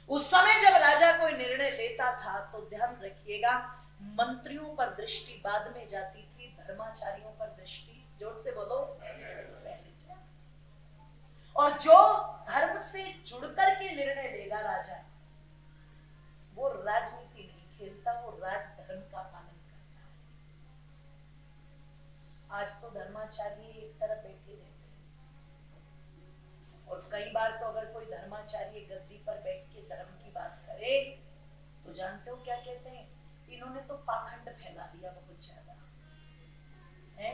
उस समय जब राजा कोई निर्णय लेता था तो ध्यान रखिएगा, मंत्रियों पर दृष्टि बाद में जाती थी, धर्माचार्यों पर दृष्टि, जोर से बोलो, पहले जाती। और जो धर्म से जुड़कर के निर्णय लेगा राजा, वो राजनीति नहीं खेलता, वो राजधर्म का पालन करता है। आज तो धर्माचार्य एक तरफ बैठे रहते हैं, और कई बार तो अगर कोई धर्माचार्य गद्दी पर बैठ के धर्म की बात करे तो जानते हो क्या कहते हैं, इन्होंने तो पाखंड फैला दिया बहुत ज्यादा है,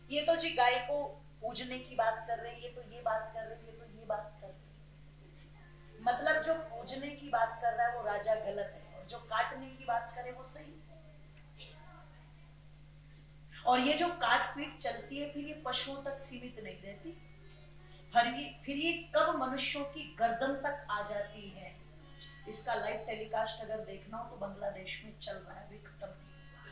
ये तो जी गाय को पूजने की बात कर रहे हैं, ये तो ये बात कर रहे हैं, ये तो ये बात कर रहे हैं। मतलब जो पूजने की बात कर रहा है वो राजा गलत है, और जो काटने की बात करे वो सही है। और ये जो काट पीट चलती है फिर ये पशुओं तक सीमित नहीं रहती, फिर ये कब मनुष्यों की गर्दन तक आ जाती है। इसका लाइव टेलीकास्ट अगर देखना हो तो बांग्लादेश में चल रहा है, अभी खत्म नहीं हुआ।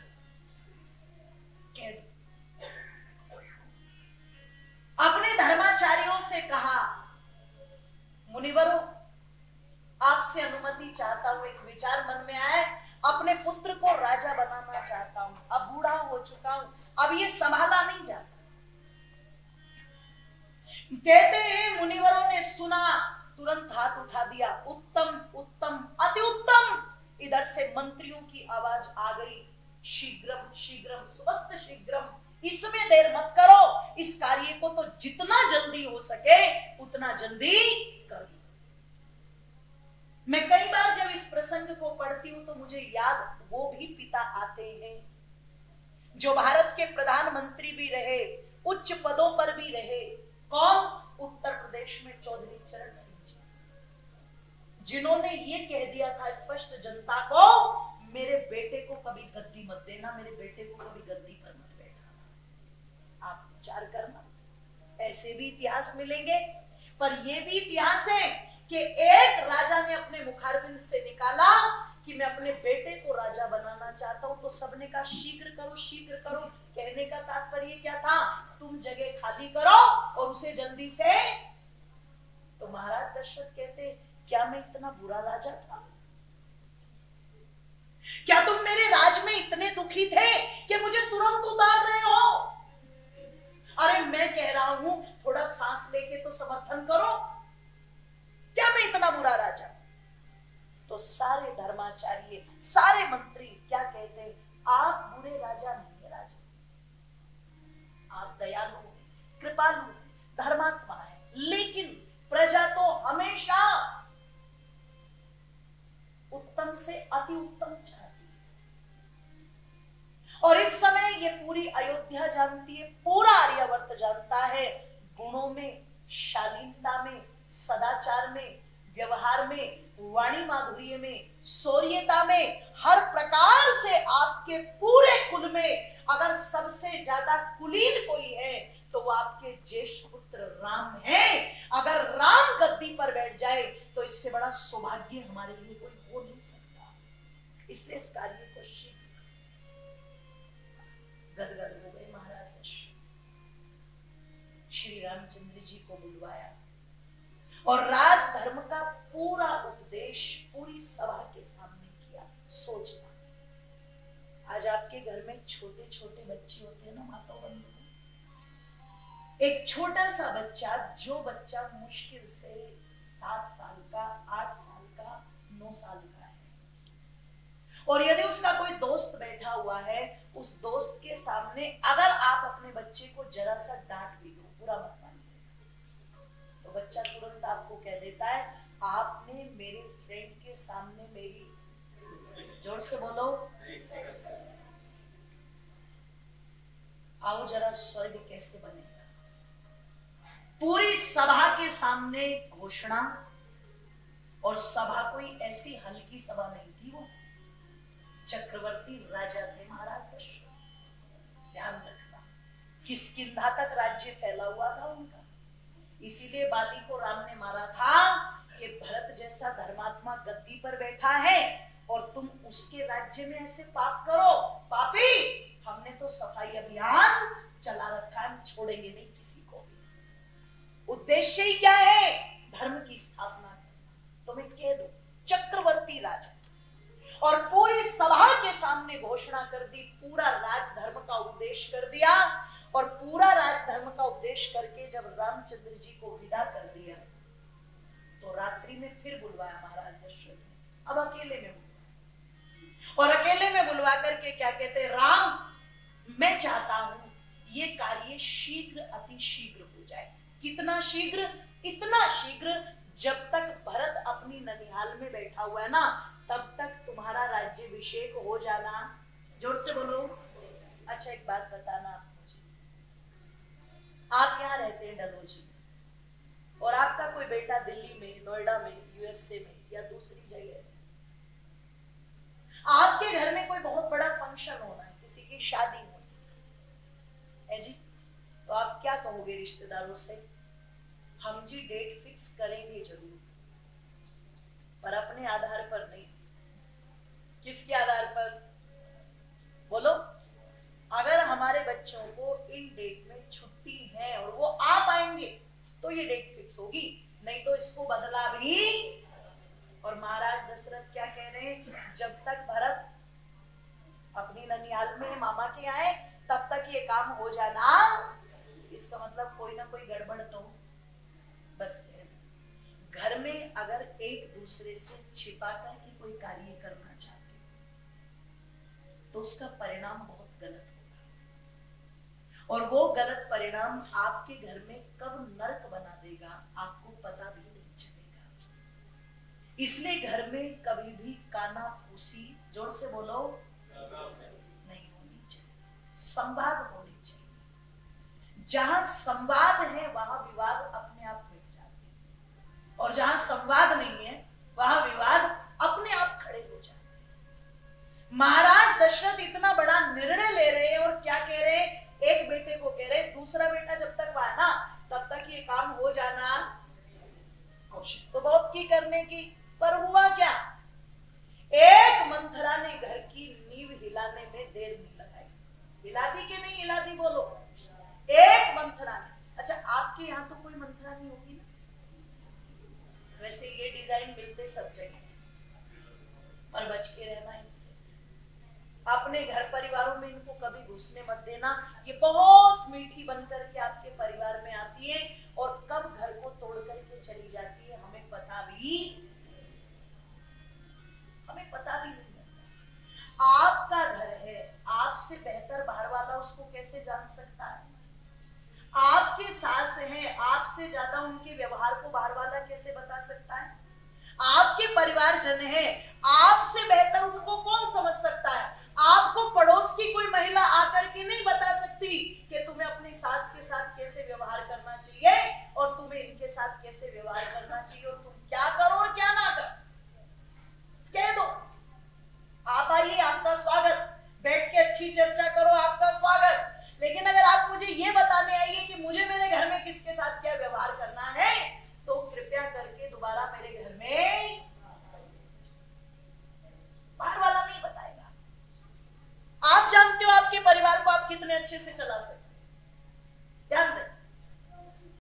अपने धर्माचार्यों से कहा, मुनिवरों आपसे अनुमति चाहता हूं, एक विचार मन में आए, अपने पुत्र को राजा बनाना चाहता हूं, अब बूढ़ा हो चुका हूं, अब ये संभाला नहीं जाता। कहते हैं मुनिवरों ने सुना, तुरंत हाथ उठा दिया, उत्तम उत्तम अति उत्तम। इधर से मंत्रियों की आवाज आ गई, शीघ्रम शीघ्रम सुवस्थ शीघ्रम, इसमें देर मत करो, इस कार्य को तो जितना जल्दी हो सके उतना जल्दी कर दो। मैं कई बार जब इस प्रसंग को पढ़ती हूं तो मुझे याद वो भी पिता आते हैं जो भारत के प्रधानमंत्री भी रहे, उच्च पदों पर भी रहे। कौन? उत्तर प्रदेश में चौधरी चरण सिंह जी, जिन्होंने ये कह दिया था स्पष्ट जनता को, मेरे बेटे को कभी गद्दी मत देना, मेरे बेटे को कभी गद्दी पर मत बैठाना। आप विचार करना, ऐसे भी इतिहास मिलेंगे, पर ये भी इतिहास है कि एक राजा ने अपने मुखारबिंद से निकाला कि मैं अपने बेटे को राजा बनाना चाहता हूं, तो सबने कहा शीघ्र करो शीघ्र करो। कहने का तात्पर्य क्या था? तुम जगह खाली करो और उसे जल्दी से। तो महाराज दशरथ कहते, क्या मैं इतना बुरा राजा था? क्या तुम मेरे राज में इतने दुखी थे कि मुझे तुरंत उतार रहे हो? अरे मैं कह रहा हूं थोड़ा सांस लेके तो समर्थन करो, क्या मैं इतना बुरा राजा? तो सारे धर्माचार्य, सारे मंत्री क्या कहते हैं, आप बुरे राजा नहीं है राजा, आप दयालु हैं, कृपालु हैं, धर्मात्मा है, लेकिन प्रजा तो हमेशा उत्तम से अति उत्तम चाहती है। और इस समय ये पूरी अयोध्या जानती है, पूरा आर्यावर्त जानता है, गुणों में, शालीनता में, सदाचार में, व्यवहार में, वाणी माधुर्य में, शौर्यता में, हर प्रकार से आपके पूरे कुल में अगर सबसे ज्यादा कुलीन कोई है तो वो आपके ज्येष्ठ पुत्र राम हैं। अगर राम गद्दी पर बैठ जाए तो इससे बड़ा सौभाग्य हमारे लिए कोई हो नहीं सकता। इसलिए इस कार्य को शीघ्र गदगद हो गए महाराज दशरथ, श्री रामचंद्र जी को बुलवाया और राजधर्म का पूरा उपदेश पूरी सभा के सामने किया। सोचना, आज आपके घर में छोटे छोटे बच्चे होते हैं ना माता बंधु, एक छोटा सा बच्चा, जो बच्चा मुश्किल से 7 साल का, 8 साल का, 9 साल का है, और यदि उसका कोई दोस्त बैठा हुआ है, उस दोस्त के सामने अगर आप अपने बच्चे को जरा सा डांट भी दो, बुरा मत मानिए, तो बच्चा तुरंत आपको कह देता है, आपने मेरे फ्रेंड के सामने मेरी, जोर से बोलो, आओ जरा स्वर्ग कैसे बनेगा। पूरी सभा के सामने घोषणा, और सभा कोई ऐसी हल्की सभा नहीं थी, वो चक्रवर्ती राजा थे महाराज दशरथ। ध्यान रखना, किष्किंधा तक राज्य फैला हुआ था उनका, इसीलिए बाली को राम ने मारा था कि भरत जैसा धर्मात्मा गद्दी पर बैठा है और तुम उसके राज्य में ऐसे पाप करो। पापी, हमने तो सफाई अभियान चला रखा है, हम छोड़ेंगे नहीं किसी को भी। उद्देश्य ही क्या है? धर्म की स्थापना करना। तो मैं कह दूं, चक्रवर्ती राजा, और पूरी सभा के सामने घोषणा कर दी, पूरा राजधर्म का उपदेश कर दिया। और पूरा राजधर्म का उपदेश करके जब रामचंद्र जी को विदा कर दिया तो रात्रि में फिर बुलवाया महाराज दशरथ ने, अब अकेले में बुलवाया, और अकेले में बुलवा करके क्या कहते, राम मैं चाहता हूं ये कार्य शीघ्र अति शीघ्र हो जाए। कितना शीघ्र? इतना शीघ्र जब तक भरत अपनी ननिहाल में बैठा हुआ है ना, तब तक तुम्हारा राज्याभिषेक हो जाना। जोर से बोलो। अच्छा एक बात बताना आप मुझे, आप यहाँ रहते हैं डलहौजी में, और आपका कोई बेटा दिल्ली में, नोएडा में, यूएसए में या दूसरी जगह में, आपके घर में कोई बहुत बड़ा फंक्शन होना है, किसी की शादी होनी है जी, तो आप क्या कहोगे रिश्तेदारों से? हम जी डेट फिक्स करेंगे जरूर, पर अपने आधार पर नहीं। किसके आधार पर? बोलो। अगर हमारे बच्चों को इन डेट में छुट्टी है और वो आ पाएंगे तो ये डेट फिक्स होगी, नहीं तो इसको बदला भी। और महाराज दशरथ क्या कह रहे हैं, जब तक भरत अपनी ननिहाल में मामा के आए तब तक ये काम हो जाना। इसका मतलब कोई ना कोई गड़बड़ तो बस है। घर में अगर एक दूसरे से छिपा कर के कोई कार्य करना चाहते तो उसका परिणाम बहुत गलत होगा, और वो गलत परिणाम आपके घर में कब नरक बना देगा आपको पता भी नहीं चलेगा। इसलिए घर में कभी भी काना फूसी, जोर से बोलो, नहीं होनी चाहिए। संवाद होनी चाहिए। जहां संवाद है वहां विवाद अपने आप मिट जाते हैं, और जहां संवाद नहीं है वहां विवाद अपने आप खड़े हो जाते हैं। महाराज दशरथ इतना बड़ा निर्णय ले रहे हैं, और क्या कह रहे हैं, एक बेटे को कह रहे हैं दूसरा बेटा जब तक वह ना तब तक ये काम हो जाना। कोशिश तो बहुत की करने की, पर हुआ क्या? एक मंथरा ने घर की नींव हिलाने में देर नहीं लगाई। हिला दी कि नहीं हिला दी? बोलो। एक मंथरा ने। अच्छा आपके यहाँ तो कोई मंथरा नहीं होगी ना? वैसे ये डिजाइन मिलते सब जगह, पर बच के रहना इनसे। अपने घर परिवारों में इनको कभी घुसने मत देना। ये बहुत मीठी बनकर के आपके परिवार में आती है और कब घर को तोड़ करके चली जाती है हमें पता भी नहीं है। आपका घर है, आपसे बेहतर बाहर वाला उसको कैसे जान सकता है? आपके सास हैं, आपसे ज्यादा उनके व्यवहार को बाहर वाला कैसे बता सकता है? आपके परिवार जन हैं, आपसे बेहतर उनको कौन समझ सकता है? आपको पड़ोस की कोई महिला आकर के नहीं बता सकती कि तुम्हें अपनी सास के साथ कैसे व्यवहार करना चाहिए और तुम्हें इनके साथ कैसे व्यवहार करना चाहिए, और तुम क्या करो और क्या ना करो। कह दो आप आइए, आपका स्वागत, बैठ के अच्छी चर्चा करो, आपका स्वागत। लेकिन अगर आप मुझे ये बताने आइए कि मुझे मेरे घर में किसके साथ क्या व्यवहार करना है, तो कृपया करके दोबारा मेरे घर में बाहर वाला नहीं बताएगा। आप जानते हो आपके परिवार को आप कितने अच्छे से चला सकते